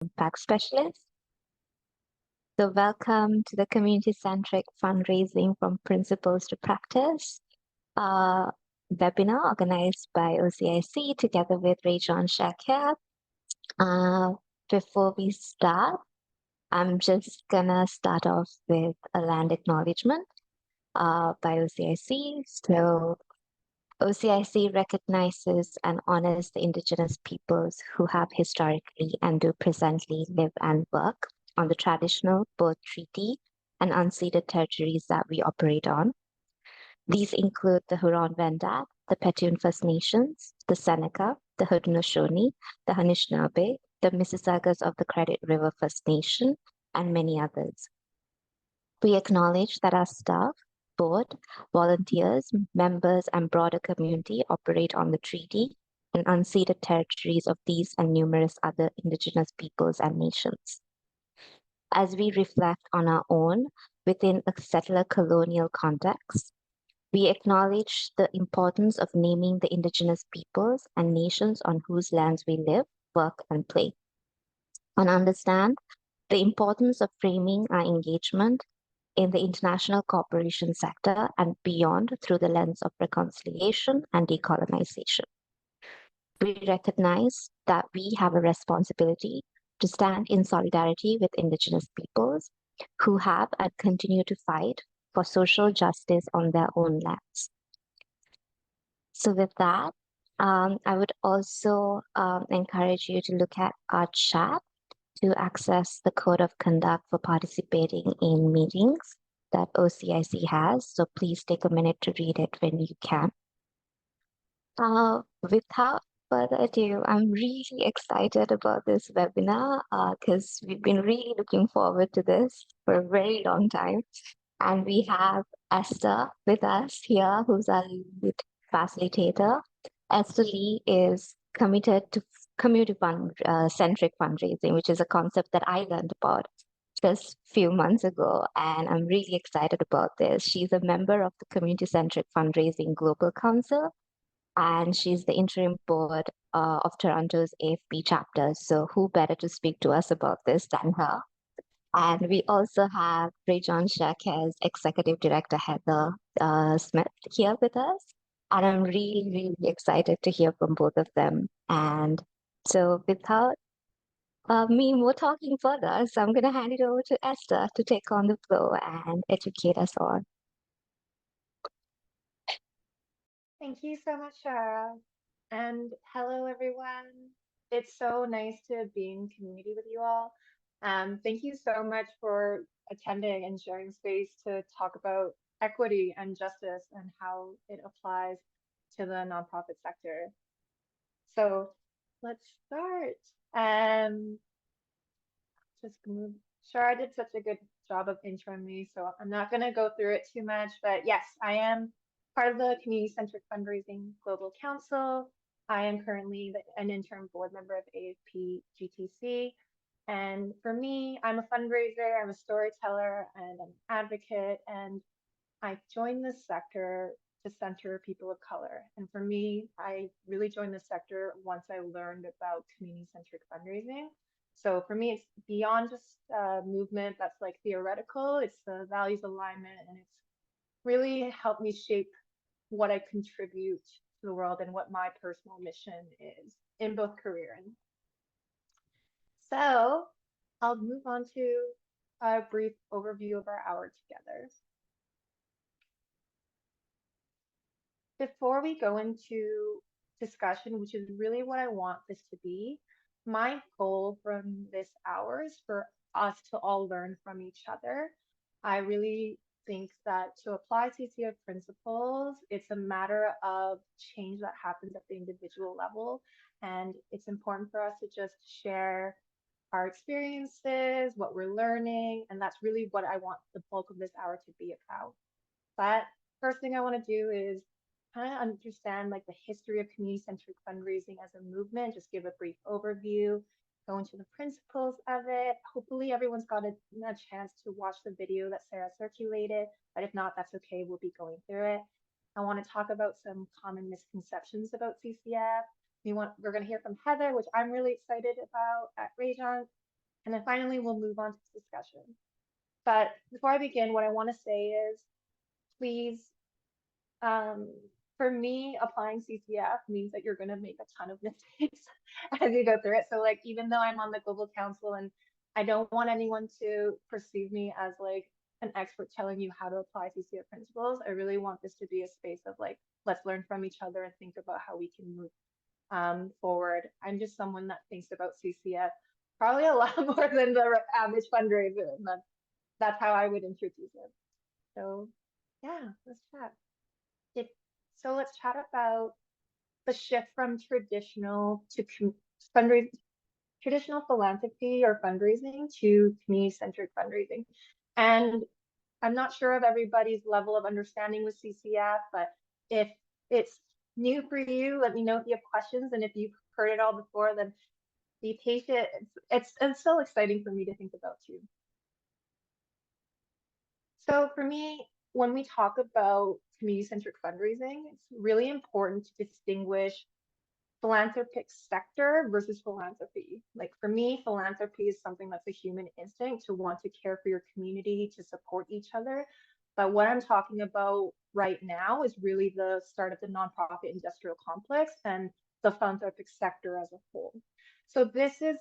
Impact Specialist. So, welcome to the Community-Centric Fundraising from Principles to Practice webinar organized by OCIC together with Rayjon here. Before we start, I'm just gonna start off with a land acknowledgement by OCIC. So, OCIC recognizes and honors the Indigenous peoples who have historically and do presently live and work on the traditional, both treaty and unceded territories that we operate on. These include the Huron-Wendat, the Petun First Nations, the Seneca, the Haudenosaunee, the Anishinaabe, the Mississaugas of the Credit River First Nation, and many others. We acknowledge that our staff, board, volunteers, members, and broader community operate on the treaty and unceded territories of these and numerous other Indigenous peoples and nations. As we reflect on our own within a settler colonial context, we acknowledge the importance of naming the Indigenous peoples and nations on whose lands we live, work, and play, and understand the importance of framing our engagement in the international cooperation sector and beyond through the lens of reconciliation and decolonization. We recognize that we have a responsibility to stand in solidarity with Indigenous peoples who have and continue to fight for social justice on their own lands. So with that, I would also encourage you to look at our chat to access the code of conduct for participating in meetings that OCIC has. So please take a minute to read it when you can. Without further ado, I'm really excited about this webinar because we've been really looking forward to this for a very long time. And we have Esther with us here, who's our lead facilitator. Esther Lee is committed to community-centric fundraising, which is a concept that I learned about just a few months ago, and I'm really excited about this. She's a member of the Community-Centric Fundraising Global Council, and she's the interim board of Toronto's AFP chapter. So who better to speak to us about this than her? And we also have Rayjon as Executive Director Heather Smith here with us. And I'm really, really excited to hear from both of them. And so without me more talking further, so I'm going to hand it over to Esther to take on the floor and educate us all. Thank you so much, Shara. And hello, everyone. It's so nice to be in community with you all. Thank you so much for attending and sharing space to talk about equity and justice and how it applies to the nonprofit sector. So let's start. Just move. Shara did such a good job of introing me, so I'm not going to go through it too much. But yes, I am part of the Community-Centric Fundraising Global Council. I am currently an interim board member of AFP GTC. And for me, I'm a fundraiser, I'm a storyteller, and an advocate. And I joined this sector to center people of color. And for me, I really joined the sector once I learned about community-centric fundraising. So for me, it's beyond just a movement that's like theoretical, it's the values alignment, and it's really helped me shape what I contribute to the world and what my personal mission is in both career and. So I'll move on to a brief overview of our hour together. Before we go into discussion, which is really what I want this to be, my goal from this hour is for us to all learn from each other. I really think that to apply CCF principles, it's a matter of change that happens at the individual level. And it's important for us to just share our experiences, what we're learning, and that's really what I want the bulk of this hour to be about. But first thing I want to do is kind of understand like the history of community-centric fundraising as a movement, just give a brief overview, go into the principles of it. Hopefully everyone's got a chance to watch the video that Sarah circulated, but if not, that's okay, we'll be going through it. I want to talk about some common misconceptions about CCF. We're going to hear from Heather, which I'm really excited about, at Rayjon, And then finally, we'll move on to discussion. But before I begin, what I want to say is, please, um, for me, applying CCF means that you're going to make a ton of mistakes as you go through it. So like, even though I'm on the Global Council and I don't want anyone to perceive me as like an expert telling you how to apply CCF principles, I really want this to be a space of like, let's learn from each other and think about how we can move forward. I'm just someone that thinks about CCF probably a lot more than the average fundraiser, and that's how I would introduce it. So yeah, let's chat. It, so let's chat about the shift from traditional to fundraising, traditional philanthropy or fundraising to community-centric fundraising. And I'm not sure of everybody's level of understanding with CCF, but if it's new for you, let me know if you have questions. And if you've heard it all before, then be patient. It's so exciting for me to think about too. So for me, when we talk about community-centric fundraising, it's really important to distinguish philanthropic sector versus philanthropy. Like for me, philanthropy is something that's a human instinct to want to care for your community, to support each other. But what I'm talking about right now is really the start of the nonprofit industrial complex and the philanthropic sector as a whole. So this is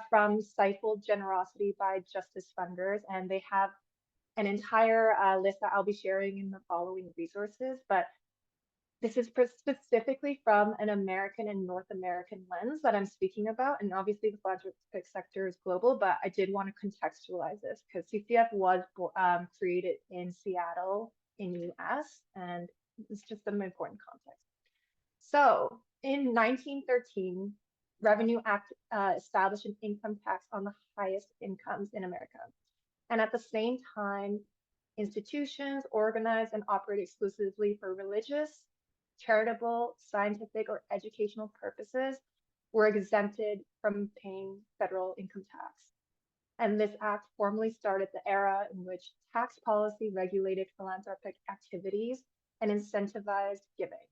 from Stifled Generosity by Justice Funders, and they have an entire list that I'll be sharing in the following resources. But this is specifically from an American and North American lens that I'm speaking about. And obviously the philanthropic sector is global, but I did want to contextualize this because CCF was created in Seattle in US, and it's just some important context. So in 1913, Revenue Act established an income tax on the highest incomes in America. And at the same time, institutions organized and operate exclusively for religious, charitable, scientific, or educational purposes were exempted from paying federal income tax. And this act formally started the era in which tax policy regulated philanthropic activities and incentivized giving.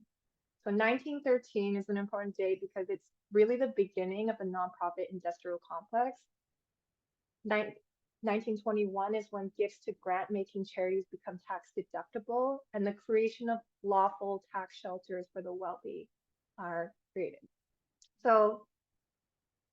So 1913 is an important date because it's really the beginning of the nonprofit industrial complex. 1921 is when gifts to grant-making charities become tax deductible, and the creation of lawful tax shelters for the wealthy are created. So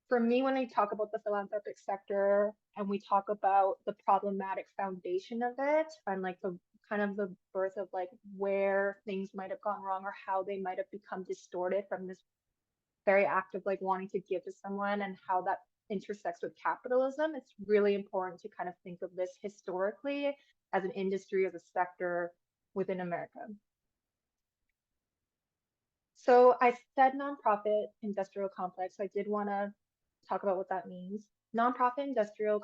for me, when I talk about the philanthropic sector and we talk about the problematic foundation of it and like the kind of the birth of like where things might have gone wrong or how they might have become distorted from this very act of like wanting to give to someone and how that intersects with capitalism, it's really important to kind of think of this historically as an industry, as a sector within America. So I said nonprofit industrial complex. So I did want to talk about what that means. Nonprofit industrial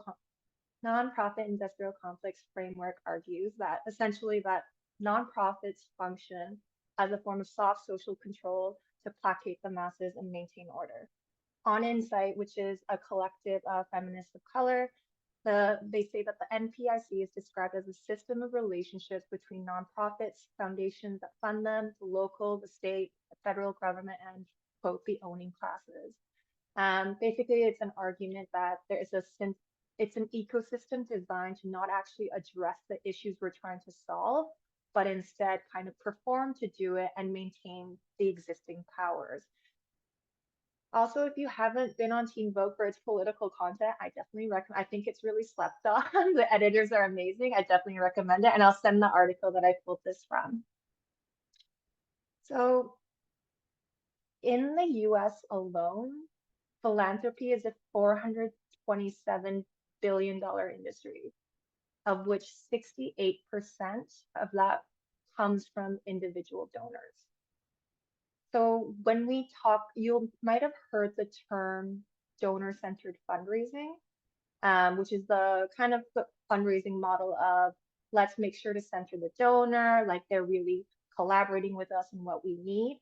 complex framework argues that essentially that nonprofits function as a form of soft social control to placate the masses and maintain order. On Insight, which is a collective of feminists of color, they say that the NPIC is described as a system of relationships between nonprofits, foundations that fund them, the local, the state, the federal government, and quote, the owning classes. Basically, it's an argument that it's an ecosystem designed to not actually address the issues we're trying to solve, but instead kind of perform to do it and maintain the existing powers. Also, if you haven't been on Teen Vogue for its political content, I definitely recommend. I think it's really slept on. The editors are amazing. I definitely recommend it, and I'll send the article that I pulled this from. So, in the U.S. alone, philanthropy is a $427 billion industry, of which 68% of that comes from individual donors. So when we talk, you might have heard the term donor-centered fundraising, which is the kind of the fundraising model of let's make sure to center the donor, like they're really collaborating with us in what we need.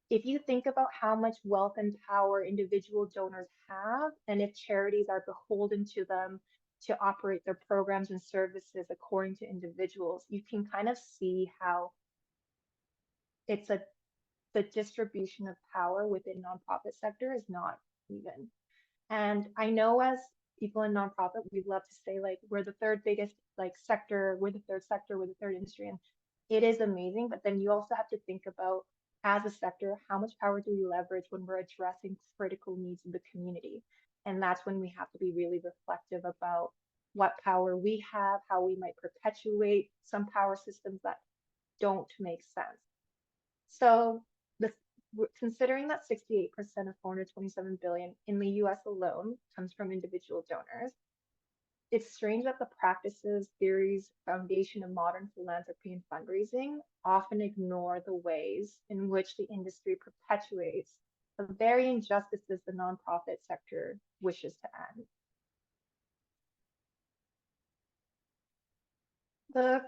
If you think about how much wealth and power individual donors have, and if charities are beholden to them to operate their programs and services according to individuals, you can kind of see how it's the distribution of power within nonprofit sector is not even. And I know as people in nonprofit, we love to say like we're the third biggest like sector, we're the third sector, we're the third industry, and it is amazing. But then you also have to think about as a sector, how much power do we leverage when we're addressing critical needs of the community? And that's when we have to be really reflective about what power we have, how we might perpetuate some power systems that don't make sense. So the, considering that 68% of 427 billion in the US alone comes from individual donors, it's strange that the practices, theories, foundation of modern philanthropy and fundraising often ignore the ways in which the industry perpetuates the very injustices the nonprofit sector wishes to end. The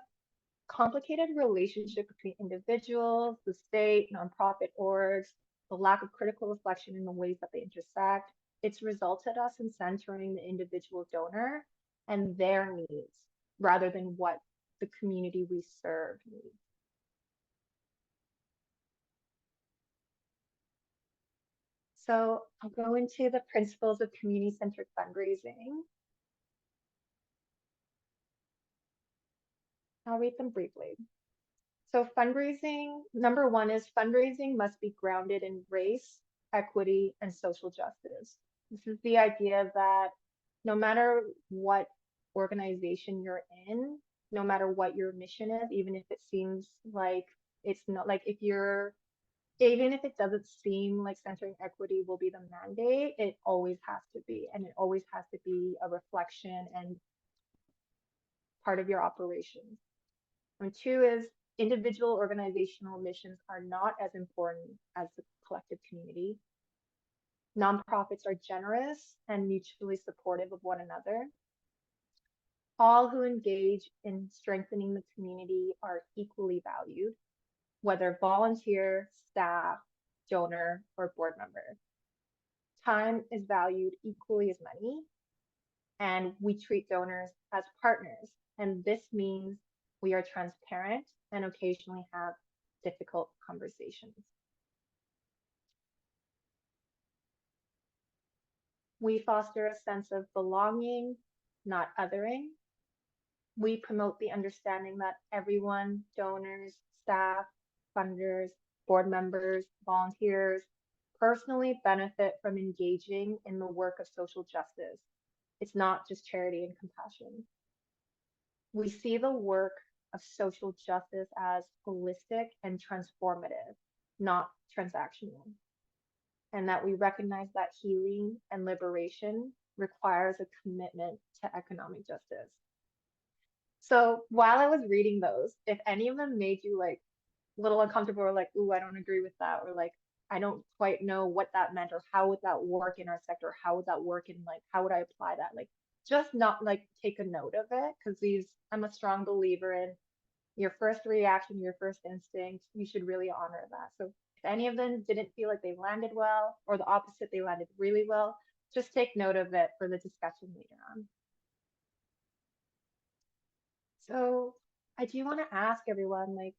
complicated relationship between individuals, the state, nonprofit orgs, the lack of critical reflection in the ways that they intersect, it's resulted us in centering the individual donor and their needs rather than what the community we serve needs. So I'll go into the principles of community-centric fundraising. I'll read them briefly. So fundraising, number one is fundraising must be grounded in race, equity, and social justice. This is the idea that no matter what organization you're in, no matter what your mission is, even if it seems like it's not like if you're, even if it doesn't seem like centering equity will be the mandate, it always has to be, and it always has to be a reflection and part of your operations. And two is individual organizational missions are not as important as the collective community. Nonprofits are generous and mutually supportive of one another. All who engage in strengthening the community are equally valued, whether volunteer, staff, donor, or board member. Time is valued equally as money, and we treat donors as partners. And this means we are transparent and occasionally have difficult conversations. We foster a sense of belonging, not othering. We promote the understanding that everyone, donors, staff, funders, board members, volunteers, personally benefit from engaging in the work of social justice. It's not just charity and compassion. We see the work of social justice as holistic and transformative, not transactional, and that we recognize that healing and liberation requires a commitment to economic justice. So while I was reading those, if any of them made you like a little uncomfortable or like, ooh, I don't agree with that, or like, I don't quite know what that meant, or how would that work in our sector? How would that work in like, how would I apply that? Like, just not like take a note of it, because these, I'm a strong believer in your first reaction, your first instinct, you should really honor that. So if any of them didn't feel like they landed well, or the opposite, they landed really well, just take note of it for the discussion later on. So I do want to ask everyone, like,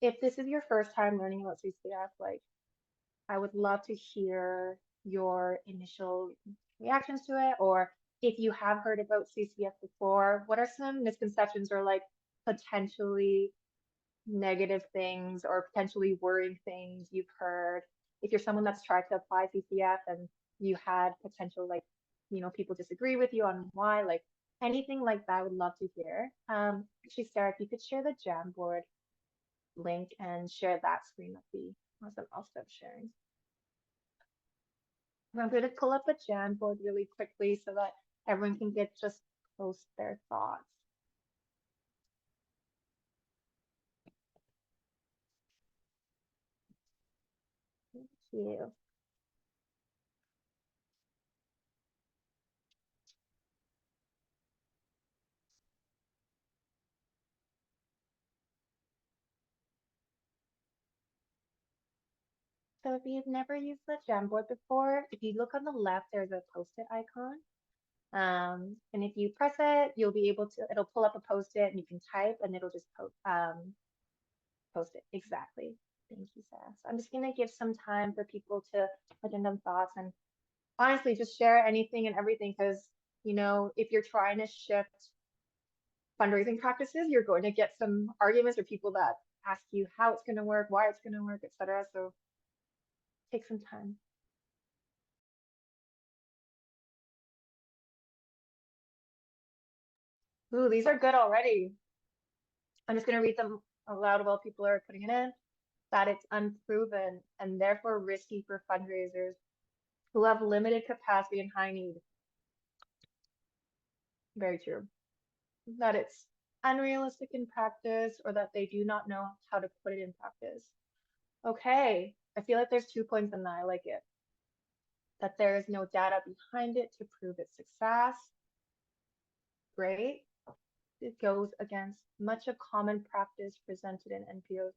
if this is your first time learning about CCF, like, I would love to hear your initial reactions to it, or if you have heard about CCF before, what are some misconceptions or like potentially negative things or potentially worrying things you've heard? If you're someone that's tried to apply CCF and you had potential, like, you know, people disagree with you on why, like anything like that, I would love to hear. Actually, Sarah, if you could share the Jamboard link and share that screen, that'd be awesome. I'll stop sharing. I'm going to pull up a Jamboard really quickly so that everyone can get just post their thoughts. Thank you. So if you've never used the Jamboard before, if you look on the left, there's a post-it icon. And if you press it, you'll be able to, it'll pull up a post-it and you can type and it'll just post it. Exactly. Thank you, Sarah. So I'm just going to give some time for people to put in them thoughts. And honestly, just share anything and everything because, you know, if you're trying to shift fundraising practices, you're going to get some arguments or people that ask you how it's going to work, why it's going to work, etc. So take some time. Ooh, these are good already. I'm just going to read them aloud while people are putting it in. That it's unproven and therefore risky for fundraisers who have limited capacity and high need. Very true. That it's unrealistic in practice or that they do not know how to put it in practice. Okay, I feel like there's 2 points in that. I like it. That there is no data behind it to prove its success. Great. It goes against much of common practice presented in NPOs.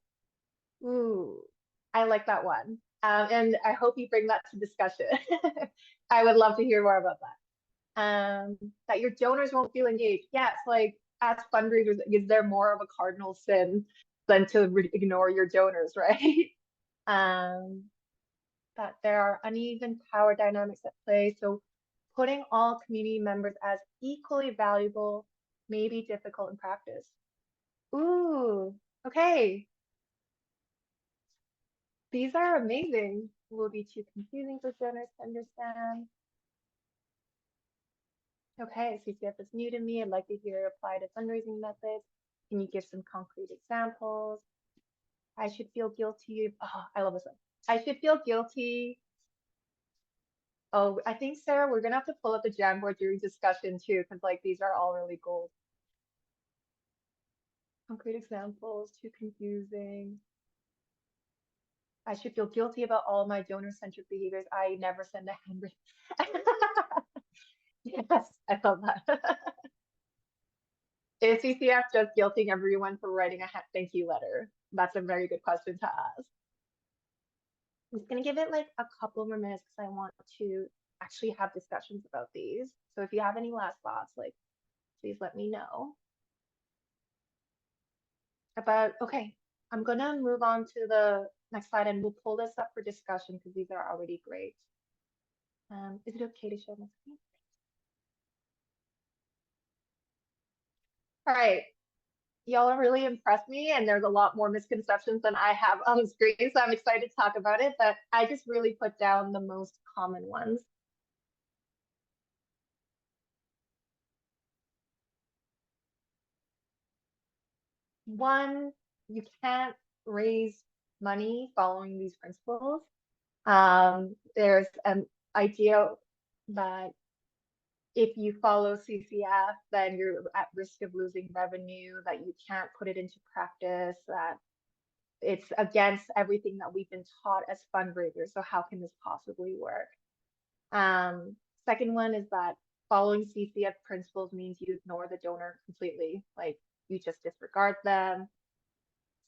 Ooh, I like that one. And I hope you bring that to discussion. I would love to hear more about that. That your donors won't feel engaged. Yes, like as fundraisers, is there more of a cardinal sin than to ignore your donors, right? um, that there are uneven power dynamics at play. So putting all community members as equally valuable may be difficult in practice. Ooh, okay. These are amazing. Will be too confusing for donors to understand. Okay, CCF is new to me. I'd like to hear apply to fundraising methods. Can you give some concrete examples? I should feel guilty. Oh, I love this one. I should feel guilty. Oh, I think, Sarah, we're gonna have to pull up the Jamboard during discussion too, because like these are all really gold. Concrete examples, too confusing. I should feel guilty about all my donor-centric behaviors. I never send a handwritten. Yes, I love that. Is CCF just guilting everyone for writing a thank you letter? That's a very good question to ask. I'm just gonna give it like a couple more minutes because I want to actually have discussions about these. So if you have any last thoughts, like please let me know. Okay, I'm gonna move on to the next slide and we'll pull this up for discussion because these are already great. Is it okay to share my screen? All right, y'all have really impressed me and there's a lot more misconceptions than I have on the screen, so I'm excited to talk about it, but I just really put down the most common ones. One, you can't raise money following these principles. There's an idea that if you follow CCF, then you're at risk of losing revenue, that you can't put it into practice, that it's against everything that we've been taught as fundraisers. So how can this possibly work? Second one is that following CCF principles means you ignore the donor completely, like you just disregard them.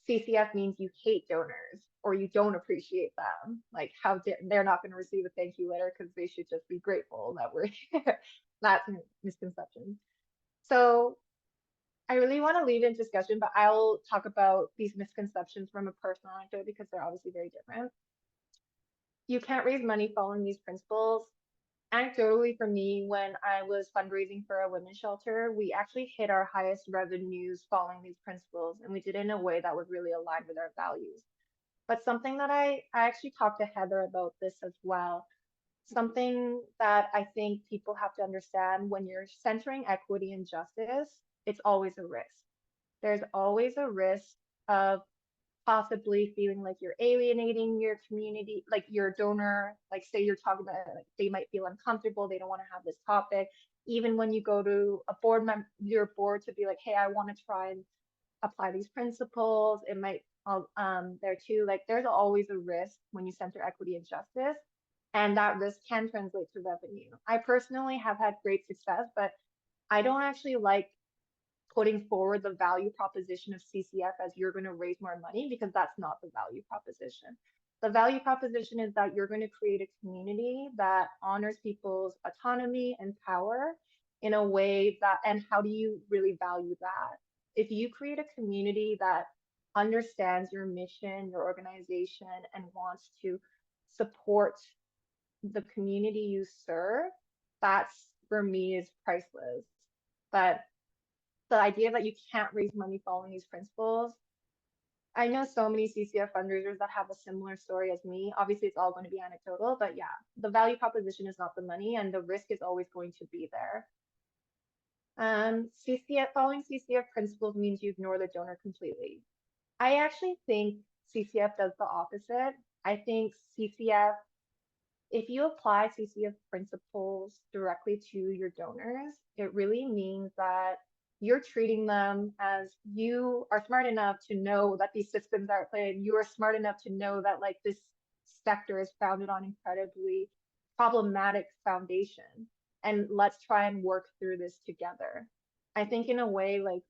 CCF means you hate donors or you don't appreciate them. Like they're not going to receive a thank you letter because they should just be grateful that we're here. That's a misconception. So I really want to leave in discussion, but I'll talk about these misconceptions from a personal anecdote because they're obviously very different. You can't raise money following these principles. Anecdotally, for me, when I was fundraising for a women's shelter, we actually hit our highest revenues following these principles, and we did it in a way that was really aligned with our values. But something that I actually talked to Heather about this as well. Something that I think people have to understand when you're centering equity and justice, it's always a risk. There's always a risk of possibly feeling like you're alienating your community, like your donor, like say you're talking about it, like they might feel uncomfortable, they don't want to have this topic. Even when you go to a board member, your board to be like, hey, I want to try and apply these principles, it might there too, like there's always a risk when you center equity and justice, and that risk can translate to revenue. I personally have had great success, but I don't actually like putting forward the value proposition of CCF as you're going to raise more money because that's not the value proposition. The value proposition is that you're going to create a community that honors people's autonomy and power in a way that, and how do you really value that? If you create a community that understands your mission, your organization, and wants to support the community you serve, that's for me is priceless. But the idea that you can't raise money following these principles, I know so many CCF fundraisers that have a similar story as me. Obviously, it's all going to be anecdotal, but yeah, the value proposition is not the money, and the risk is always going to be there. CCF, following CCF principles means you ignore the donor completely. I actually think CCF does the opposite. I think CCF, if you apply CCF principles directly to your donors, it really means that you're treating them as you are smart enough to know that these systems are at play, and you are smart enough to know that like this sector is founded on incredibly problematic foundation. And let's try and work through this together. I think in a way, like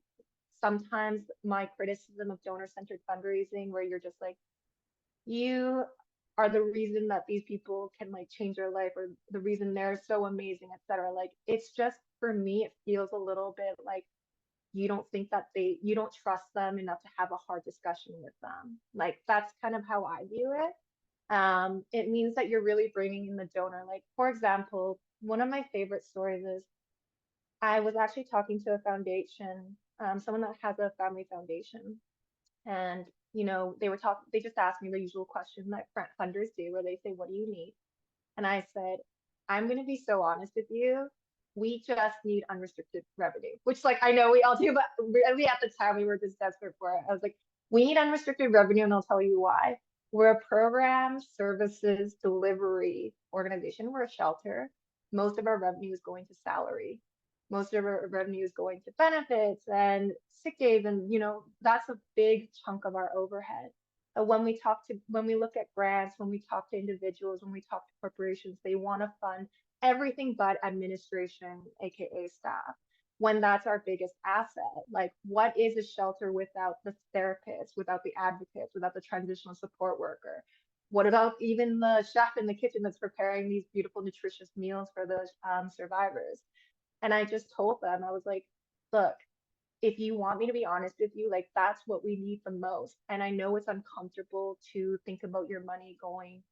sometimes my criticism of donor-centered fundraising, where you're just like, you are the reason that these people can like change their life, or the reason they're so amazing, etc. Like it's just, for me, it feels a little bit like you don't think that you don't trust them enough to have a hard discussion with them. Like that's kind of how I view it. It means that you're really bringing in the donor. Like for example, one of my favorite stories is I was actually talking to a foundation, someone that has a family foundation, and they just asked me the usual question that funders do, where they say, "What do you need?" And I said, "I'm going to be so honest with you. We just need unrestricted revenue," which, like, I know we all do, but really at the time we were just desperate for it. I was like, "We need unrestricted revenue, and I'll tell you why. We're a program, services, delivery organization. We're a shelter. Most of our revenue is going to salary. Most of our revenue is going to benefits and sick days, and that's a big chunk of our overhead. When we look at grants, when we talk to individuals, when we talk to corporations, they want to fund everything but administration, aka staff, when that's our biggest asset. Like, what is a shelter without the therapists, without the advocates, without the transitional support worker? What about even the chef in the kitchen that's preparing these beautiful, nutritious meals for the survivors? And I just told them, I was like, look, if you want me to be honest with you, like that's what we need the most. And I know it's uncomfortable to think about your money going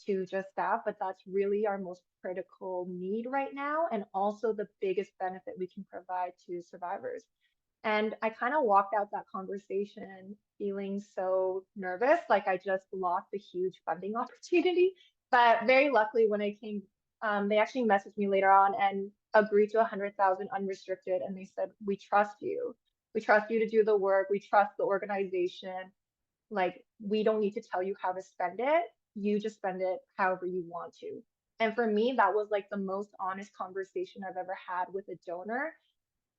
to just staff, but that's really our most critical need right now, and also the biggest benefit we can provide to survivors. And I kind of walked out that conversation feeling so nervous, like I just lost a huge funding opportunity. But very luckily, when I came, they actually messaged me later on and agreed to 100,000 unrestricted. And they said, "We trust you. We trust you to do the work. We trust the organization. Like, we don't need to tell you how to spend it. You just spend it however you want to." And for me, that was like the most honest conversation I've ever had with a donor.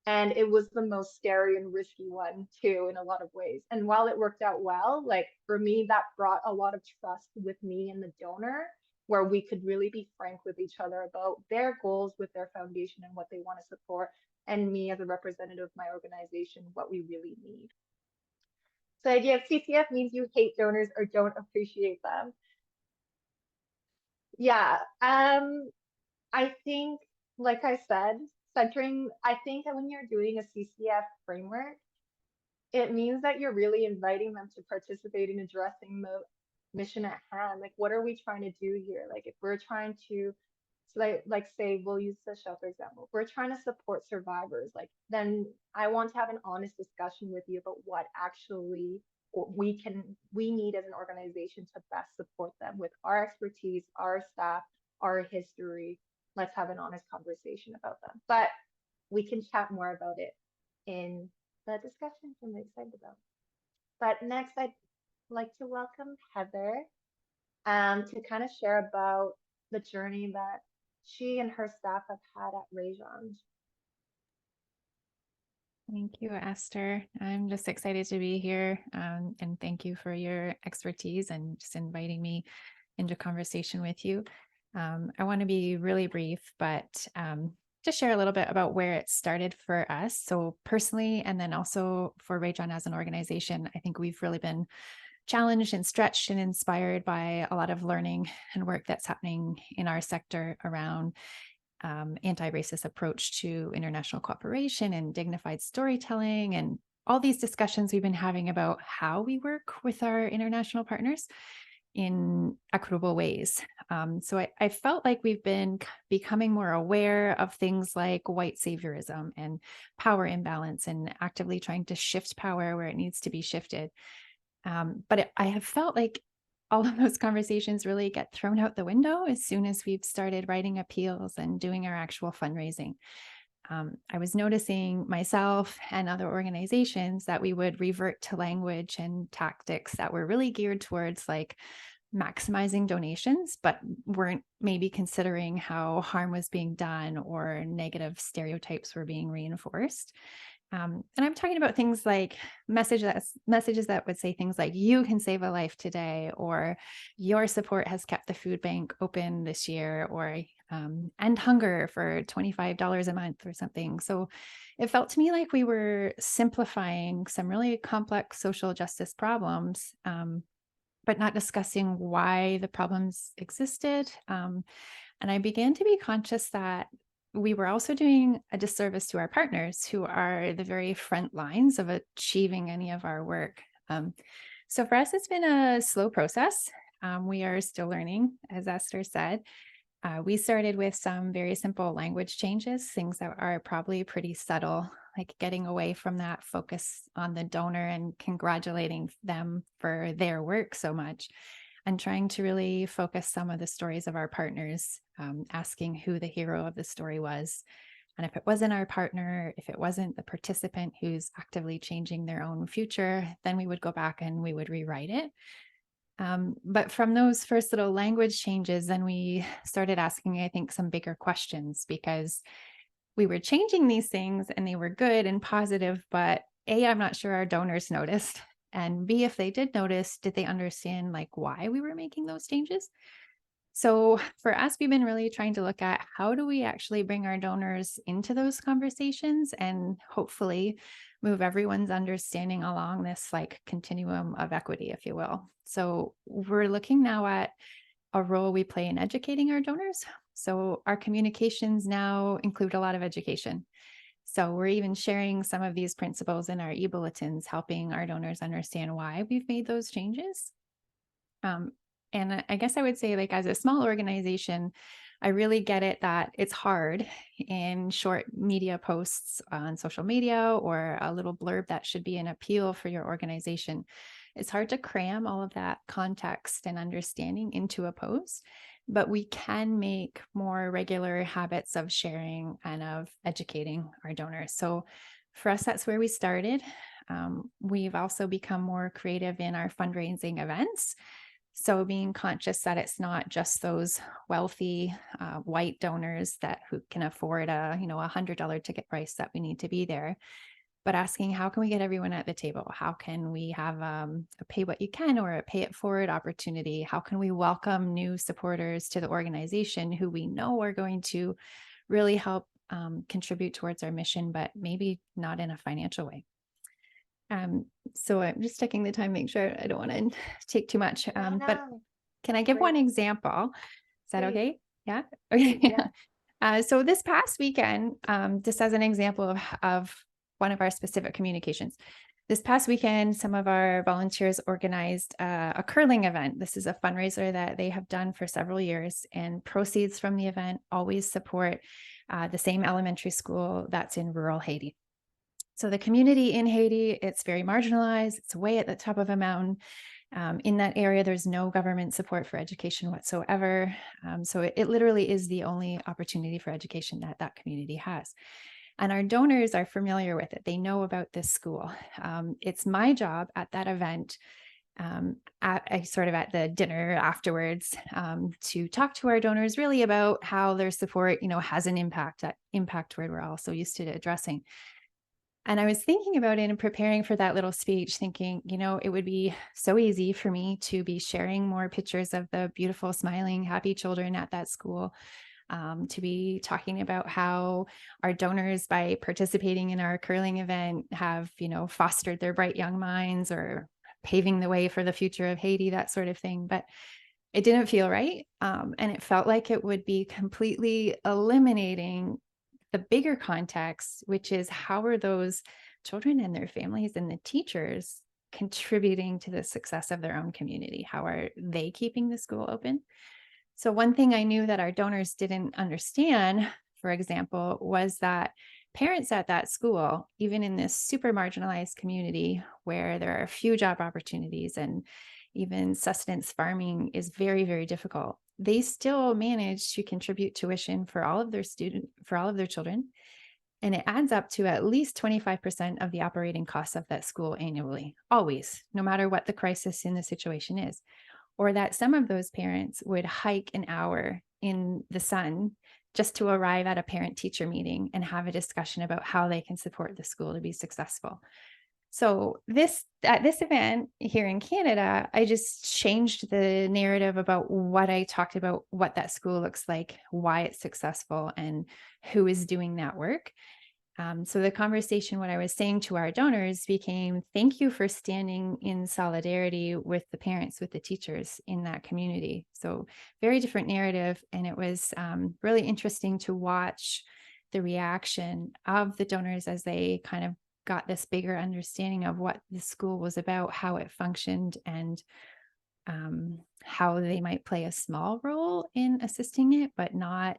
And it was the most scary and risky one too, in a lot of ways. And while it worked out well, like for me, that brought a lot of trust with me and the donor, where we could really be frank with each other about their goals with their foundation and what they want to support, and me as a representative of my organization, what we really need. So the idea of CCF means you hate donors or don't appreciate them. Yeah. I think, like I said, I think that when you're doing a CCF framework, it means that you're really inviting them to participate in addressing the mission at hand. Like, what are we trying to do here? Like, if we're trying to, like say, we'll use the shelter example. If we're trying to support survivors, like, then I want to have an honest discussion with you about what actually we need as an organization to best support them with our expertise, our staff, our history. Let's have an honest conversation about them. But we can chat more about it in the discussion I'm excited about. But next, I'd like to welcome Heather to kind of share about the journey that she and her staff have had at Rayjon. Thank you, Esther. I'm just excited to be here, and thank you for your expertise and just inviting me into conversation with you. I want to be really brief, but just share a little bit about where it started for us. So personally, and then also for Rayjon as an organization, I think we've really been challenged and stretched and inspired by a lot of learning and work that's happening in our sector around anti-racist approach to international cooperation and dignified storytelling, and all these discussions we've been having about how we work with our international partners in equitable ways. So I felt like we've been becoming more aware of things like white saviorism and power imbalance and actively trying to shift power where it needs to be shifted. But I have felt like all of those conversations really get thrown out the window as soon as we've started writing appeals and doing our actual fundraising. I was noticing myself and other organizations that we would revert to language and tactics that were really geared towards like maximizing donations, but weren't maybe considering how harm was being done or negative stereotypes were being reinforced. And I'm talking about things like messages that would say things like, you can save a life today, or your support has kept the food bank open this year, or end hunger for $25 a month or something. So it felt to me like we were simplifying some really complex social justice problems, but not discussing why the problems existed. And I began to be conscious that we were also doing a disservice to our partners, who are the very front lines of achieving any of our work. So for us, it's been a slow process. We are still learning, as Esther said. We started with some very simple language changes, things that are probably pretty subtle, like getting away from that focus on the donor and congratulating them for their work so much, and trying to really focus some of the stories of our partners, asking who the hero of the story was. And if it wasn't our partner, if it wasn't the participant who's actively changing their own future, then we would go back and we would rewrite it. But from those first little language changes, then we started asking, I think, some bigger questions, because we were changing these things and they were good and positive, but A, I'm not sure our donors noticed. And B, if they did notice, did they understand like why we were making those changes? So for us, we've been really trying to look at how do we actually bring our donors into those conversations and hopefully move everyone's understanding along this like continuum of equity, if you will. So we're looking now at a role we play in educating our donors. So our communications now include a lot of education. So we're even sharing some of these principles in our e-bulletins, helping our donors understand why we've made those changes. And I guess I would say, like, as a small organization, I really get it that it's hard in short media posts on social media or a little blurb that should be an appeal for your organization. It's hard to cram all of that context and understanding into a post, but we can make more regular habits of sharing and of educating our donors. So for us, that's where we started. We've also become more creative in our fundraising events. So being conscious that it's not just those wealthy white donors who can afford a $100 ticket price that we need to be there, but asking how can we get everyone at the table? How can we have a pay what you can or a pay it forward opportunity? How can we welcome new supporters to the organization who we know are going to really help contribute towards our mission, but maybe not in a financial way? So I'm just taking the time, make sure I don't want to take too much. But can I give one example? Is that okay? Yeah. Okay. Yeah. So this past weekend, just as an example of one of our specific communications, this past weekend, some of our volunteers organized a curling event. This is a fundraiser that they have done for several years, and proceeds from the event always support the same elementary school that's in rural Haiti. So the community in Haiti, it's very marginalized. It's way at the top of a mountain. In that area, there's no government support for education whatsoever. So it literally is the only opportunity for education that that community has. And our donors are familiar with it. They know about this school. It's my job at that event, at the dinner afterwards, to talk to our donors really about how their support, has an impact, that impact word we're all so used to addressing. And I was thinking about it and preparing for that little speech, thinking, it would be so easy for me to be sharing more pictures of the beautiful, smiling, happy children at that school, to be talking about how our donors, by participating in our curling event, have, fostered their bright young minds or paving the way for the future of Haiti, that sort of thing. But it didn't feel right. And it felt like it would be completely eliminating the bigger context, which is how are those children and their families and the teachers contributing to the success of their own community? How are they keeping the school open? So one thing I knew that our donors didn't understand, for example, was that parents at that school, even in this super marginalized community where there are few job opportunities and even sustenance farming is very, very difficult, they still manage to contribute tuition for all of their children. And it adds up to at least 25% of the operating costs of that school annually, always, no matter what the crisis in the situation is. Or that some of those parents would hike an hour in the sun just to arrive at a parent teacher meeting and have a discussion about how they can support the school to be successful. So at this event here in Canada, I just changed the narrative about what I talked about, what that school looks like, why it's successful, and who is doing that work. So the conversation, what I was saying to our donors became, thank you for standing in solidarity with the parents, with the teachers in that community. So very different narrative. And it was really interesting to watch the reaction of the donors as they kind of got this bigger understanding of what the school was about, how it functioned, and how they might play a small role in assisting it, but not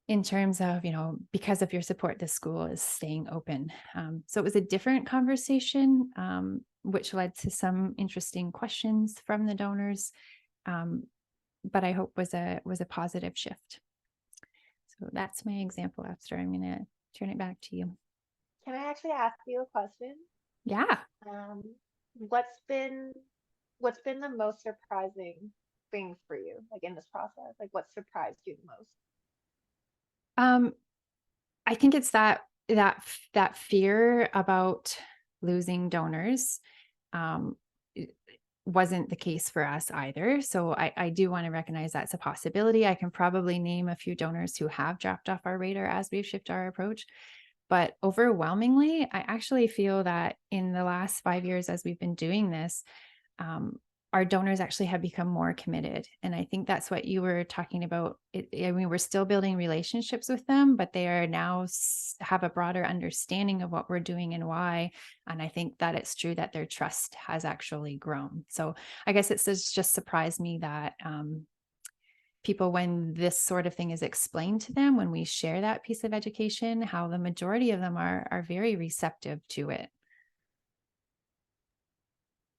in terms of, because of your support, the school is staying open. So it was a different conversation, which led to some interesting questions from the donors, but I hope was a positive shift. So that's my example, Esther. I'm going to turn it back to you. Can I actually ask you a question? Yeah. What's been the most surprising thing for you, like in this process? Like what surprised you the most? I think it's that fear about losing donors. Wasn't the case for us either. So I do want to recognize that's a possibility. I can probably name a few donors who have dropped off our radar as we've shifted our approach. But overwhelmingly, I actually feel that in the last 5 years, as we've been doing this, our donors actually have become more committed. And I think that's what you were talking about. We're still building relationships with them, but they are now have a broader understanding of what we're doing and why. And I think that it's true that their trust has actually grown. So I guess it's just surprised me that people, when this sort of thing is explained to them, when we share that piece of education, how the majority of them are very receptive to it.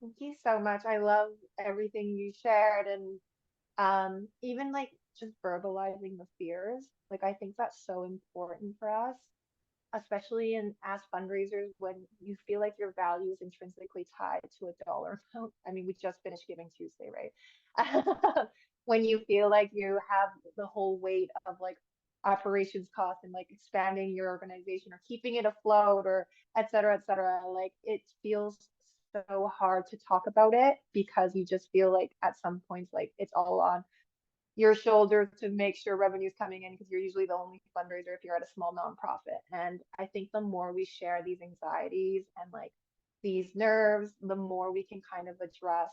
Thank you so much. I love everything you shared, and even like just verbalizing the fears. Like I think that's so important for us, especially as fundraisers, when you feel like your value is intrinsically tied to a dollar amount. I mean, we just finished Giving Tuesday, right? When you feel like you have the whole weight of like operations costs and like expanding your organization or keeping it afloat or et cetera, like it feels so hard to talk about it because you just feel like at some points like it's all on your shoulders to make sure revenue's coming in because you're usually the only fundraiser if you're at a small nonprofit. And I think the more we share these anxieties and like these nerves, the more we can kind of address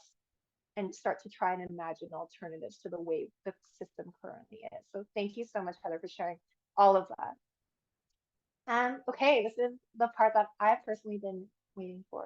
and start to try and imagine alternatives to the way the system currently is. So thank you so much, Heather, for sharing all of that. Okay, this is the part that I've personally been waiting for.